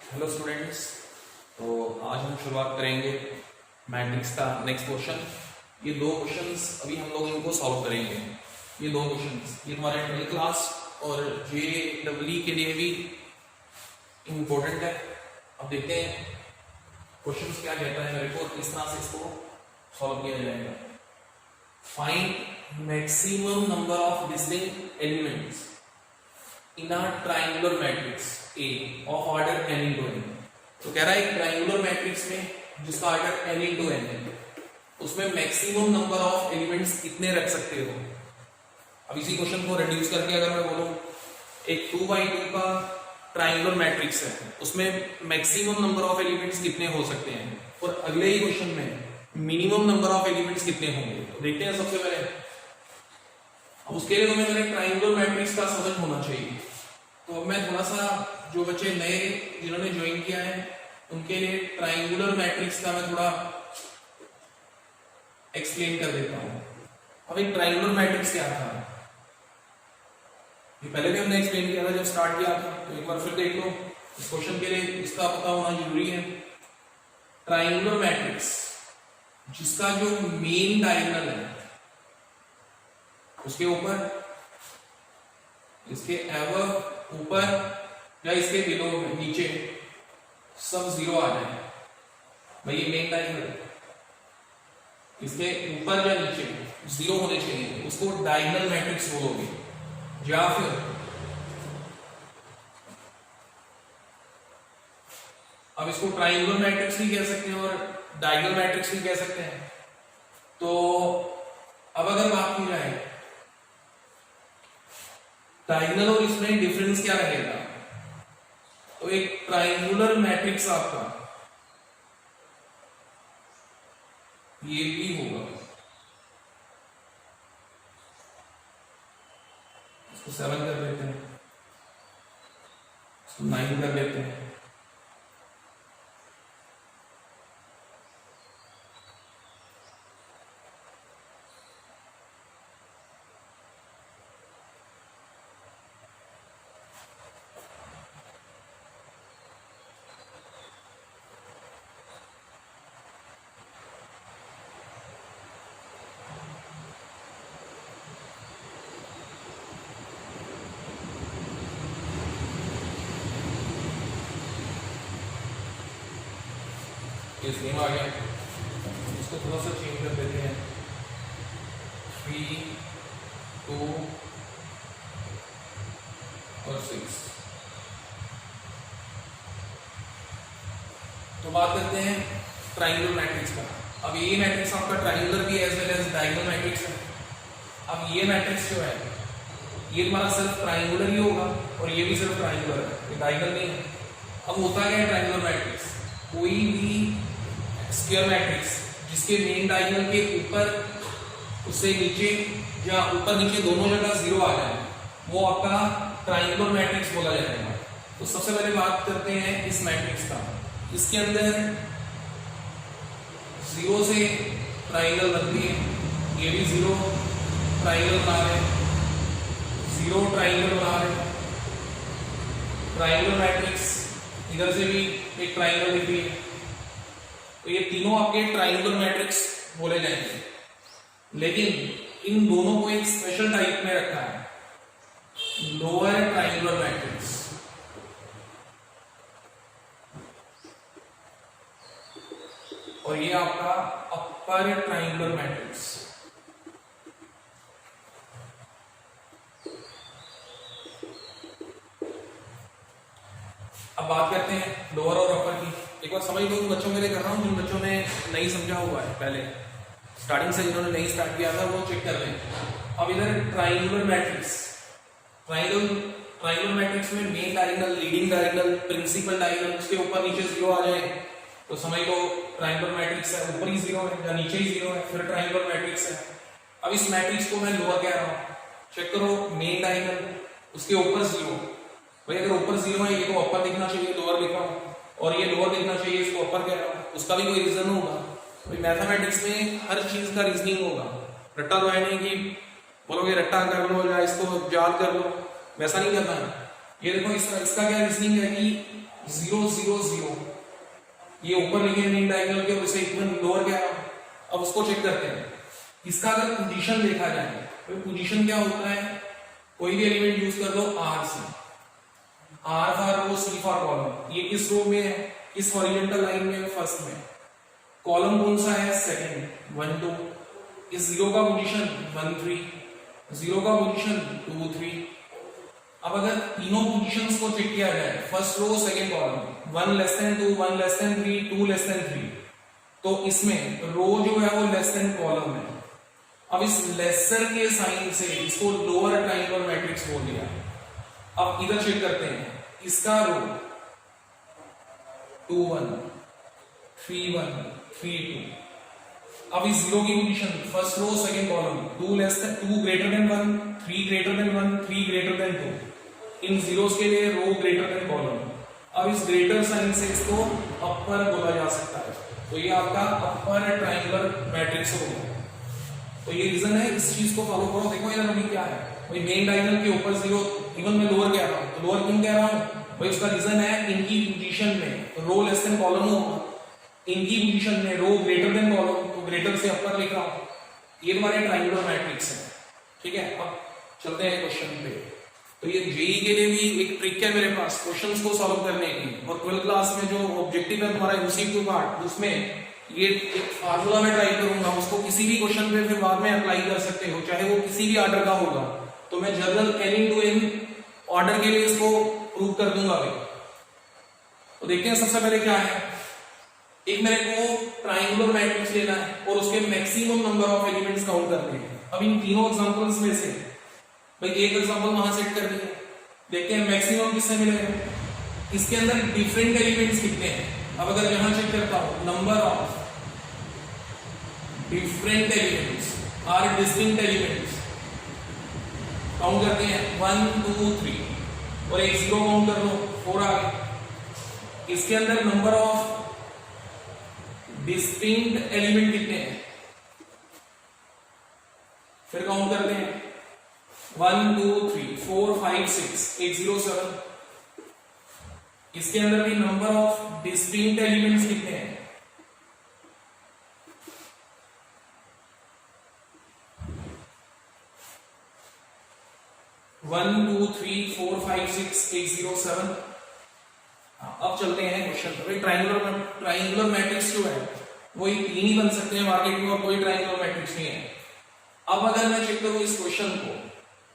Hello students. तो आज हम शुरुआत करेंगे मैट्रिक्स का नेक्स्ट क्वेश्चन। ये दो क्वेश्चंस अभी हम लोग इनको सॉल्व करेंगे। ये दो क्वेश्चंस ये हमारे 12th क्लास और JEE के लिए भी इम्पोर्टेंट है। अब देखते हैं क्वेश्चंस क्या कहता है मेरे को, किस तरह से इसको सॉल्व किया जाएगा। Find maximum number of distinct elements in a triangular matrix A of order n into n। तो कह रहा है एक ट्रायंगुलर मैट्रिक्स में जिसका ऑर्डर n into n है, उसमें मैक्सिमम नंबर ऑफ एलिमेंट्स कितने रख सकते हो। अब इसी क्वेश्चन को रिड्यूस करके अगर मैं बोलूं एक 2x2 का ट्रायंगुलर मैट्रिक्स है, उसमें मैक्सिमम नंबर ऑफ एलिमेंट्स कितने हो सकते हैं, और अगले ही क्वेश्चन में मिनिमम नंबर ऑफ एलिमेंट्स कितने होंगे। तो देखते हैं सबसे पहले। अब उसके लिए तुम्हें मेरे ट्रायंगुलर मैट्रिक्स का समझ होना चाहिए। तो अब मैं थोड़ा सा जो बच्चे नए जिन्होंने ज्वाइन किया है उनके लिए ट्रायंगुलर मैट्रिक्स का मैं थोड़ा एक्सप्लेन कर देता हूं। अब एक ट्रायंगुलर मैट्रिक्स क्या था, ये पहले भी हमने एक्सप्लेन किया था जब स्टार्ट किया था, तो एक बार फिर देख लो। इस क्वेश्चन के लिए इसका पता होना जरूरी है। ट्रायंगुलर मैट्रिक्स जिसका जो मेन डायगोनल है उसके ऊपर, इसके एवं ऊपर या इसके बिलो नीचे सब जीरो आ जाए, भाई ये मेन डायगोनल। इसके ऊपर या नीचे जीरो होने चाहिए, उसको डायगोनल मैट्रिक्स बोलोगे। या फिर अब इसको ट्रायंगुलर मैट्रिक्स भी कह सकते हैं और डायगोनल मैट्रिक्स भी कह सकते हैं। तो अब अगर बात की जाए डायगोनल और इसमें डिफरेंस क्या रहेगा, तो एक ट्रायंगुलर मैट्रिक्स आपका ये भी होगा, इसको 7 कर देते हैं, इसको 9 कर देते हैं। इस नेम आ गया, इसको थोड़ा सा चेंज कर देते हैं, 3, 2 और 6। तो बात करते हैं ट्रायंगुलर मैट्रिक्स का। अब ये मैट्रिक्स आपका ट्रायंगुलर भी as well as diagonal matrix है। अब ये मैट्रिक्स जो है ये तुम्हारा सिर्फ ट्रायंगुलर ही होगा और ये भी सिर्फ ट्रायंगुलर है, ये डायगोनल नहीं है। अब होता क्या है ट्रायंगुलर मैट्रिक्स, कोई भी स्क्वायर मैट्रिक्स जिसके मेन डायगोनल के ऊपर उससे नीचे या ऊपर नीचे दोनों जगह जीरो आ जाए, वो आपका ट्रायंगुलर मैट्रिक्स बोला जाएगा। तो सबसे पहले बात करते हैं इस मैट्रिक्स का। इसके अंदर जीरो से ट्रायंगल बनती है, ये भी जीरो ट्रायंगल बना रहे, जीरो ट्रायंगल बना रहे, ट्रायंगुलर मैट्रिक्स इधर से भी एक ट्रायंगल दिख रही है। तो ये तीनों आपके ट्रायंगुलर मैट्रिक्स बोले जाएंगे, लेकिन इन दोनों को एक स्पेशल टाइप में रखा है, लोअर ट्रायंगुलर मैट्रिक्स। और ये आपका अपर ट्रायंगुलर मैट्रिक्स। अब बात करते हैं लोअर और अपर की। एक बार समझ लो बच्चों के लिए कर रहा हूं, जिन बच्चों ने नहीं समझा हुआ है पहले स्टार्टिंग से, जिन्होंने नहीं स्टार्ट किया था वो चेक कर लें। अब इधर ट्रायंगुलर मैट्रिक्स, ट्रायंगुलर मैट्रिक्स में main diagonal, leading diagonal, principal diagonal, उसके ऊपर नीचे जीरो आ जाए तो समझ लो ट्रायंगुलर मैट्रिक्स है, ऊपर ही जीरो है या नीचे ही जीरो है, फिर ट्रायंगुलर मैट्रिक्स है। अब इस मैट्रिक्स को मैं लोअर कह रहा हूं, चेक करो मेन डायगोनल उसके ऊपर जीरो, भाई अगर ऊपर जीरो है ये तो अपर दिखना चाहिए, लोअर लिखा हूं, और ये लोअर दिखना चाहिए, इसको अपर कह रहा हूं। उसका भी कोई रीजन होगा, भाई मैथमेटिक्स में हर चीज का रीजनिंग होगा। रट्टा तो है नहीं कि बोलोगे रट्टा कर लो या इसको याद कर लो, वैसा नहीं करना है। ये देखो इसका क्या रीजनिंग है कि 0 0 0, ये ऊपर लिखे मेन डायगोनल के, वैसे इक्वल लोअर कह रहा हूं। अब उसको चेक करते हैं। इसका अगर पोजीशन देखा जाए तो पोजीशन क्या होता है, कोई भी एलिमेंट यूज कर लो, R से, R for row, C for column. ये किस रो में है, किस हॉरिजॉन्टल लाइन में है, फर्स्ट में। कॉलम कौन सा है, सेकंड, 1 2। इस 0 का पोजीशन 1 3, 0 का पोजीशन 2 3। अब अगर तीनों पोजीशंस को चेक किया जाए, first row second column, 1 less than 2, 1 less than 3, 2 less than 3, तो इसमें रो जो है वो लेस देन कॉलम है। अब इस लेसर के साइन से इसको लोअर ट्रायंगुलर मैट्रिक्स बोल दिया। अब इधर चेक करते हैं, इसका रो 2 1 3 1 3 2। अब इस 0 की position, first row second column, 2 less than 2 greater than 1, 3 greater than 1, 3 greater than 2। इन जीरोस के लिए रो ग्रेटर देन कॉलम। अब इस ग्रेटर साइन से इसको अपर बोला जा सकता है, तो ये आपका अपर ट्रायंगुलर मैट्रिक्स हो गया। तो ये रीजन है, इस चीज को फॉलो करो। देखो यार अभी क्या है, भाई मेन डायगोनल के ऊपर 0, इवन मैं लोअर कह रहा हूं, तो लोअर क्यों कह रहा हूं भाई, उसका रीजन है इनकी पोजीशन में रो लेस देन कॉलम होगा, इनकी पोजीशन में रो ग्रेटर देन कॉलम, तो ग्रेटर से अपर लिख रहा हूं। ये हमारे ट्रायंगुलर मैट्रिक्स है, ठीक है। अब चलते हैं क्वेश्चन पे। तो ये जेई के लिए भी एक ट्रिक है मेरे पास क्वेश्चंस को सॉल्व करने की, और 12th क्लास में जो ऑब्जेक्टिव है तुम्हारा एमसीक्यू पार्ट, उसमें ये एक फार्मूला मैं ट्राई करूंगा, उसको किसी भी क्वेश्चन पे फिर बाद में अप्लाई कर सकते हो, चाहे वो किसी भी ऑर्डर का होगा। तो मैं general n into n order के लिए इसको प्रूव कर दूंगा अभी। तो देखते हैं सबसे पहले क्या है, एक मेरे को ट्रायंगुलर मैट्रिक्स लेना है और उसके maximum number of elements count करने हैं। अब इन तीनों एग्जांपल्स में से भाई एक एग्जांपल वहां सेट कर दिया, देखते हैं मैक्सिमम किससे मिलेगा, इसके अंदर डिफरेंट एलिमेंट्स कितने हैं। अब अगर यहां चेक करता हूं, number of different elements are distinct elements, count करते हैं 1 2 3 और एक 0 काउंट कर लो, 4 आ गए। इसके अंदर नंबर ऑफ डिस्टिंक्ट एलिमेंट कितने हैं, फिर काउंट करते हैं 1 2 3 4 5 6 एक 0 7। इसके अंदर भी नंबर ऑफ डिस्टिंक्ट एलिमेंट्स कितने हैं, one two three four five six एक 0 7। अब चलते हैं क्वेश्चन पर। ट्रायंगुलर मैट्रिक्स जो है वो तीन ही बन सकते हैं मार्केट में, और कोई ट्रायंगुलर मैट्रिक्स नहीं है। अब अगर मैं चेक करूं इस क्वेश्चन को,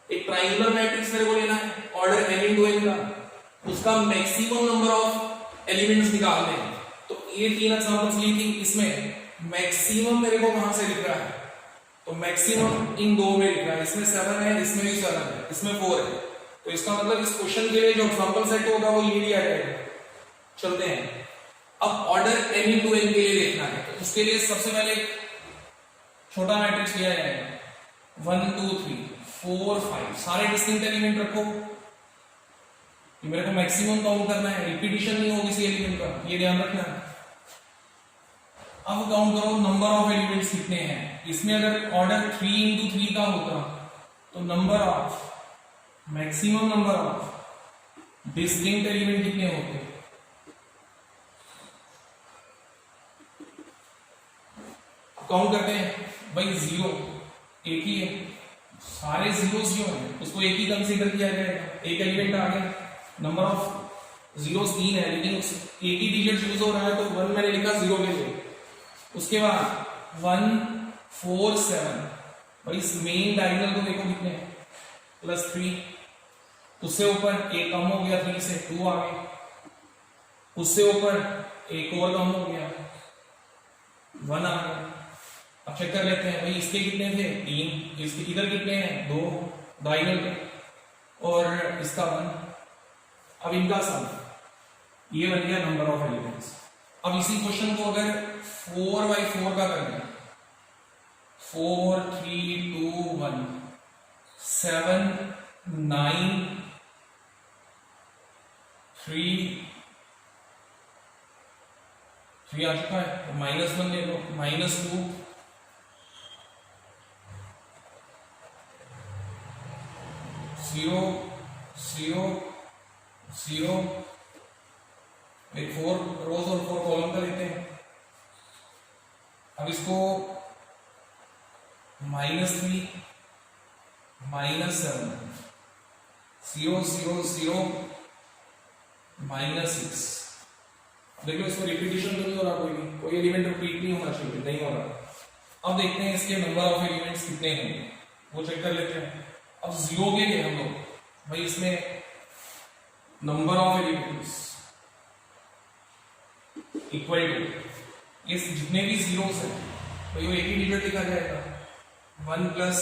एक ट्रायंगुलर मैट्रिक्स मेरे को लेना है ऑर्डर n into n का, उसका मैक्सिमम नंबर ऑफ एलिमेंट्स निकालने हैं। तो ये तीन एग्जांपल्स ली थी, इसमें मैक्सिमम मेरे को कहां से लिख रहा है, तो मैक्सिमम इन दो में लिख रहा है, इसमें 7 है, इसमें भी 7 है, इसमें 4 है। तो इसका मतलब इस क्वेश्चन के लिए जो एग्जांपल सेट होगा वो ये दिया जाएगा। चलते हैं, अब ऑर्डर n into n के लिए देखना है, तो उसके लिए सबसे पहले छोटा मैट्रिक्स लिया जाएगा, 1 2 3 4 5, सारे डिस्टिंक्ट एलिमेंट रखो। मेरे को मैक्सिमम काउंट करना है, रिपीटिशन नहीं हो किसी एलिमेंट का, ये ध्यान रखना है। अब काउंट करो नंबर ऑफ एलिमेंट्स कितने हैं। इसमें अगर ऑर्डर 3 into 3 का होता तो number of maximum number of distinct element कितने होते, काउंट करते हैं भाई 0 एक ही है, सारे जीरोस जो हैं उसको एक ही कंसीडर किया जाएगा, एक एलिमेंट आ गया। नंबर ऑफ जीरोस 3 है, लेकिन एक ही डिजिट यूज हो रहा है, तो 1 मैंने लिखा 0 के लिए। उसके बाद 1 4 7, भाई इस मेन डायगोनल को देखो कितने हैं, +3। उससे ऊपर एक कम हो गया 3 से, 2 आ गए। उससे ऊपर एक और कम हो गया, 1 आ गया। अब चेक कर लेते हैं भाई इसके कितने थे, 3, इसके इधर कितने हैं, 2 डायगोनल पे, और इसका 1। अब इनका सम, ये बन गया नंबर ऑफ एलिमेंट्स। अब इसी क्वेश्चन को अगर 4/4 का करना है, 4 3 2 1 7 9 3 आ चुका है, तो -1 ले लो, -2 0 0 0 एक 4 रोज और 4 कॉलम का लेते हैं। अब इसको -3 -7 0 0 0 -6। देखो इसको रिपीटिशन तो नहीं हो रहा, कोई एलिमेंट रिपीट नहीं होना चाहिए, नहीं हो रहा। अब देखते हैं इसके नंबर ऑफ एलिमेंट्स कितने होंगे, वो चेक कर लेते हैं। अब 0 के लिए हम लोग भाई इसमें number of elements equal to ये जितने भी जीरोस हैं भाई वो एक ही डिजिट लिखा जाएगा 1 प्लस।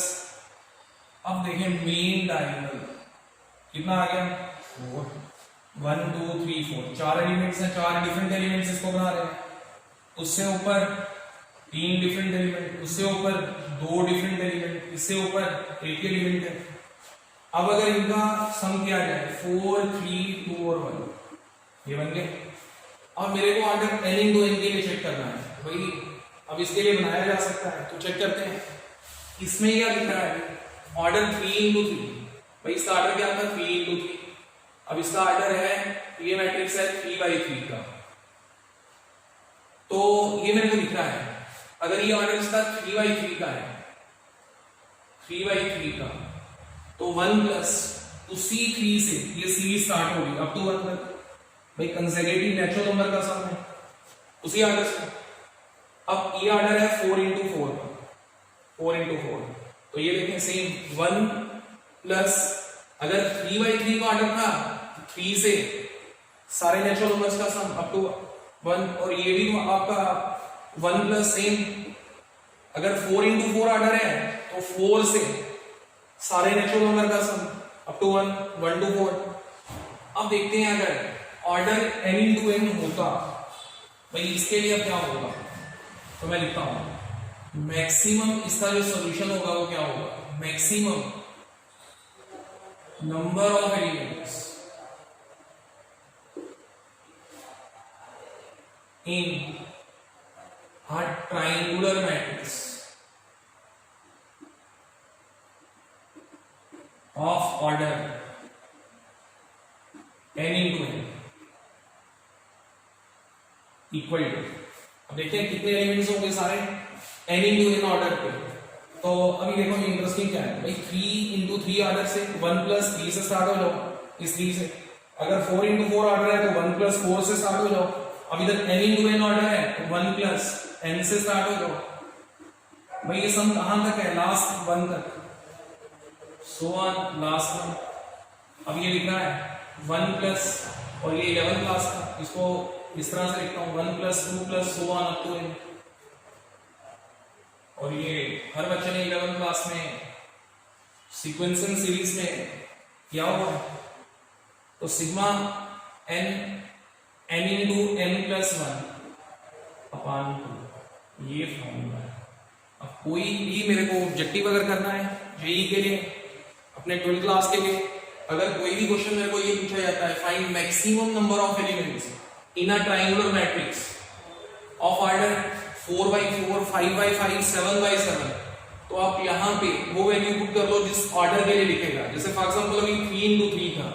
अब देखें मेन डायगोनल कितना आ गया 4, 1 2 3 4 4 एलिमेंट्स हैं, 4 डिफरेंट एलिमेंट्स इसको बना रहे हैं। उससे ऊपर 3 डिफरेंट एलिमेंट, उससे ऊपर 2 डिफरेंट एलिमेंट, इससे ऊपर एक एलिमेंट है। अब अगर इनका सम किया जाए 4 3 2 और 1 ये बन गए। अब मेरे को ऑर्डर n × n के लिए चेक करना है भाई। अब इसके लिए बनाया जा सकता है तो चेक करते हैं। इसमें क्या लिख रहा है ऑर्डर 3 × 3 भाई। इसका ऑर्डर क्या था 3 × 3। अब इसका ऑर्डर है ये मैट्रिक्स है 3/3 का, तो ये मेरे को दिख रहा है अगर ये ऑर्डर इसका 3/3 का है 3/3 का तो 1 प्लस उसी 3 से ये सीरीज स्टार्ट होगी अप टू 1 तक भाई। कंसेक्यूटिव नेचुरल नंबर का सम है उसी ऑर्डर से। अब ये ऑर्डर है 4 × 4 का, 4 × 4 तो ये देखें सेम 1 प्लस अगर 3/3 का ऑर्डर था 3 से सारे नेचुरल नंबर्स का सम अप टू 1, और ये भी आपका 1 प्लस सेम अगर 4 × 4 ऑर्डर है तो 4 से सारे नेचुरल नंबर का सम अप टू 1 1 to 4। अब देखते हैं अगर ऑर्डर n × n होता भाई इसके लिए क्या होगा, तो मैं लिखता हूं मैक्सिमम इसका जो सॉल्यूशन होगा वो क्या होगा maximum number of elements in a triangular matrix of order n × n equal to. अब देखते हैं कितने एलिमेंट्स होंगे सारे n × n ऑर्डर पे। तो अभी देखो इंटरेस्टिंग क्या है भाई 3 × 3 ऑर्डर से 1 प्लस 3 से स्टार्ट हो जाओ इस 3 से। अगर 4 × 4 ऑर्डर है तो 1 प्लस 4 से स्टार्ट हो जाओ। अब इधर n × n ऑर्डर है तो 1 प्लस n से स्टार्ट हो जाओ भाई। ये सम कहां तक है लास्ट 1 तक सो ऑन लास्ट 1। अब ये लिखना है 1 प्लस और ये 11 क्लास का, इसको इस तरह से लिखता हूं 1 plus 2 plus so on up to n। और ये हर बच्चे ने 11 क्लास में सीक्वेंसिंग सीरीज में किया हुआ है। तो सिग्मा n n × n + 1 अपान 2 ये फॉर्मूला है। अब कोई भी मेरे को ऑब्जेक्टिव अगर करना है जेईई के लिए अपने 12th क्लास के लिए, अगर कोई भी क्वेश्चन मेरे को ये पूछा जाता है find maximum number of elements in a triangular matrix of order 4/4 5/5 7/7, तो आप यहाँ पे वो वैल्यू पुट कर लो जिस ऑर्डर के लिए लिखेगा। जैसे फॉर एग्जांपल अभी 3 × 3 था,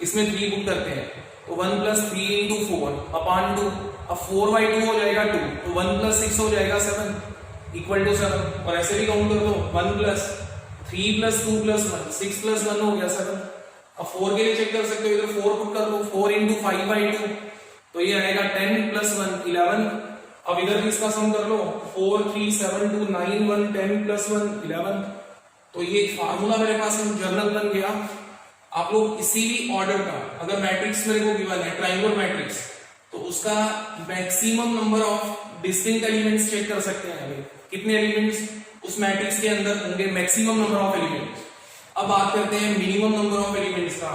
इसमें 3 पुट करते हैं तो 1 + 3 × 4 अपान 2। अब 4/2 हो जाएगा 2 तो 1 + 6 हो जाएगा 7 इक्वल टू 7। और ऐसे भी काउंट कर लो 1 + 3 + 2 + 1 6 + 1 हो गया 7। अब 4 के लिए चेक कर सकते हो, इधर 4 पुट कर लो 4 × 5/2 तो ये आएगा 10 + 1 11। अब इधर भी इसका सम कर लो 4 3 7 2 9 1 10 + 1 11। तो ये फार्मूला मेरे पास जर्नल बन गया। आप लोग किसी भी ऑर्डर का अगर मैट्रिक्स मेरे को गिवन है ट्रायंगुलर मैट्रिक्स तो उसका maximum number of distinct elements check कर सकते हैं। कितने एलिमेंट्स उस मैट्रिक्स के अंदर होंगे मैक्सिमम नंबर ऑफ एलिमेंट्स। अब बात करते हैं मिनिमम नंबर ऑफ एलिमेंट्स का।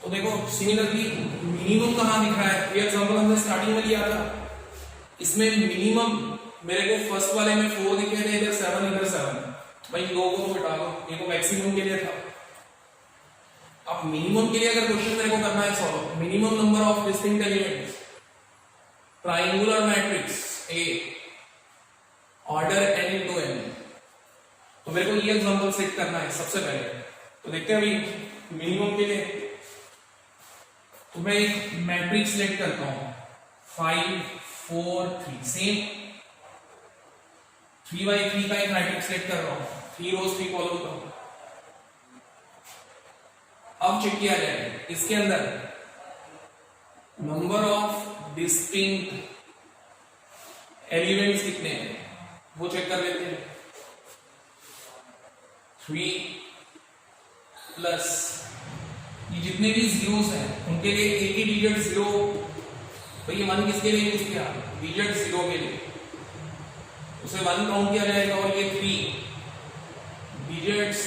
तो देखो सिमिलरली मिनिमम कहां दिख रहा है, ये एग्जांपल हमने स्टार्टिंग में लिया था। इसमें मिनिमम मेरे को फर्स्ट वाले में 4 दिखे थे, इधर 7 इधर 7 भाई 2 को हटा दो, ये तो मैक्सिमम के लिए था। अब मिनिमम के लिए अगर क्वेश्चन मेरे को करना है solve minimum number of distinct elements triangular matrix A order n × n, तो मेरे को ये एग्जांपल सेट करना है सबसे पहले। तो देखते हैं अभी मिनिमम के लिए, तो तो मैं एक मैट्रिक्स सिलेक्ट करता हूं 5 4 3 सेम 3 by 3 का एक मैट्रिक्स सिलेक्ट कर रहा हूं 3 रोज 3 कॉलम का। अब चेक किया जाए इसके अंदर नंबर ऑफ डिस्टिंक्ट एलिमेंट्स कितने हैं वो चेक कर लेते हैं। 3 प्लस ये जितने भी जीरोस हैं उनके लिए एक ही डिजिट जीरो, तो ये 1 किसके लिए यूज किया डिजिट जीरो के लिए, उसे 1 काउंट किया जाएगा और ये 3 डिजिट्स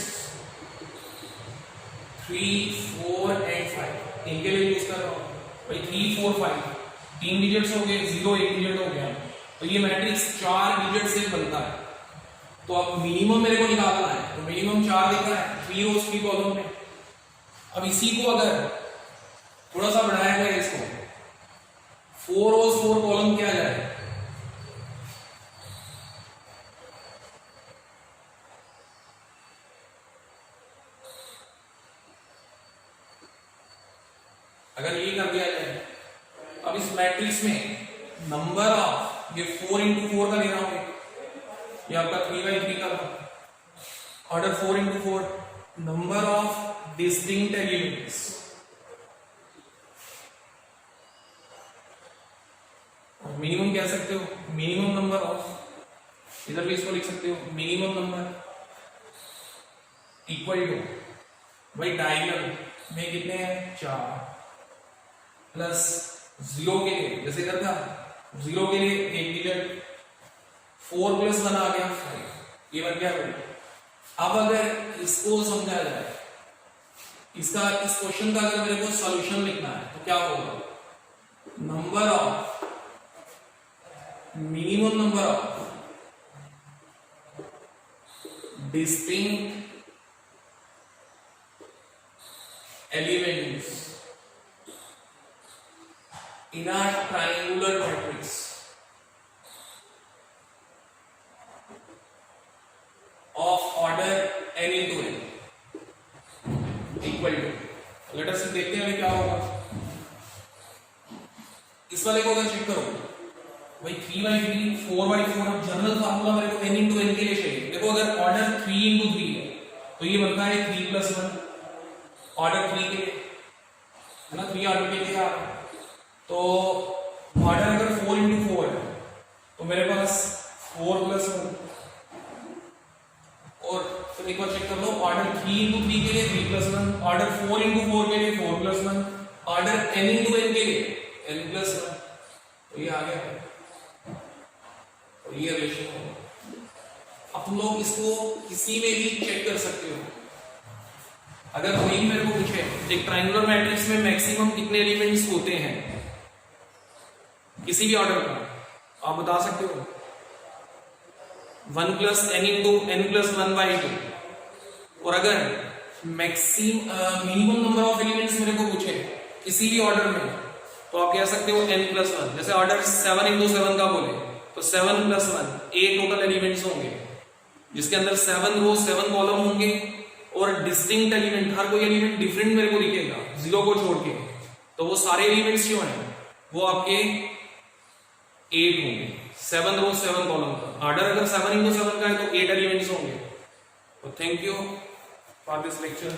3 4 एंड 5 इनके लिए यूज कर रहा हूं भाई। 3 4 5 3 डिजिट्स हो गए, 0 1 डिजिट हो गया, तो ये मैट्रिक्स 4 डिजिट से बनता है। तो अब मिनिमम मेरे को निकालना है, तो मिनिमम 4 लिखना है 3 रोज 3 कॉलम में। अब इसी को अगर थोड़ा सा बढ़ाया जाए इसको 4 रोज 4 कॉलम किया जाए, अगर ये कर दिया जाए, अब इस मैट्रिक्स में नंबर ऑफ ये 4 into 4 का ले रहा हूं, ये आपका 3 by 3 का order 4 into 4 number of distinct elements, minimum कह सकते हो मिनिमम नंबर ऑफ, इधर भी इसको लिख सकते हो मिनिमम नंबर इक्वल टू भाई डायगोनल में कितने हैं 4 प्लस 0 के लिए जैसे इधर था 0 के लिए एक डिजिट 4 + 1 आ गया 5, ये बन गया। अब अगर इसको समझा जाए, इसका इस क्वेश्चन का अगर मेरे को सॉल्यूशन लिखना है तो क्या होगा, number of minimum number of distinct elements in a triangular matrix of order n into n equal to, let us देखते हैं क्या होगा। इस वाले को अगर चेक करो भाई 3 by 3 4 by 4, अब जनरल फार्मूला मेरे को n into n के लिए चाहिए। देखो अगर ऑर्डर 3 into 3 है तो ये बनता है 3 + 1 ऑर्डर 3 के लिए है ना, 3 ऑर्डर के लिए आ रहा है। तो ऑर्डर अगर 4 into 4 है तो मेरे पास 4 + 1, और फिर एक बार चेक कर लो ऑर्डर 3 into 3 के लिए 3 + 1, ऑर्डर 4 into 4 के लिए 4 + 1, ऑर्डर n into n के लिए n + 1, तो ये आ गया और ये रिलेशन होगा। अब तुम लोग इसको किसी में भी चेक कर सकते हो। अगर कोई मेरे को पूछे एक ट्रायंगुलर मैट्रिक्स में मैक्सिमम कितने एलिमेंट्स होते हैं किसी भी ऑर्डर का, आप बता सकते हो 1 + n into n + 1 by 2। और अगर मिनिमम नंबर ऑफ एलिमेंट्स मेरे को पूछे किसी भी ऑर्डर में तो आप कह सकते हो n + 1। जैसे ऑर्डर 7 into 7 का बोले तो 7 + 1 8 टोटल एलिमेंट्स होंगे, जिसके अंदर 7 रो 7 कॉलम होंगे और डिस्टिंक्ट एलिमेंट हर कोई एलिमेंट डिफरेंट मेरे को दिखेगा 0 को छोड़ के, तो वो सारे एलिमेंट्स जो हैं वो आपके 8 होंगे, 7 रो 7 कॉलम का। ऑर्डर अगर 7 into 7 का है तो 8 एलिमेंट्स होंगे। तो thank you for this lecture.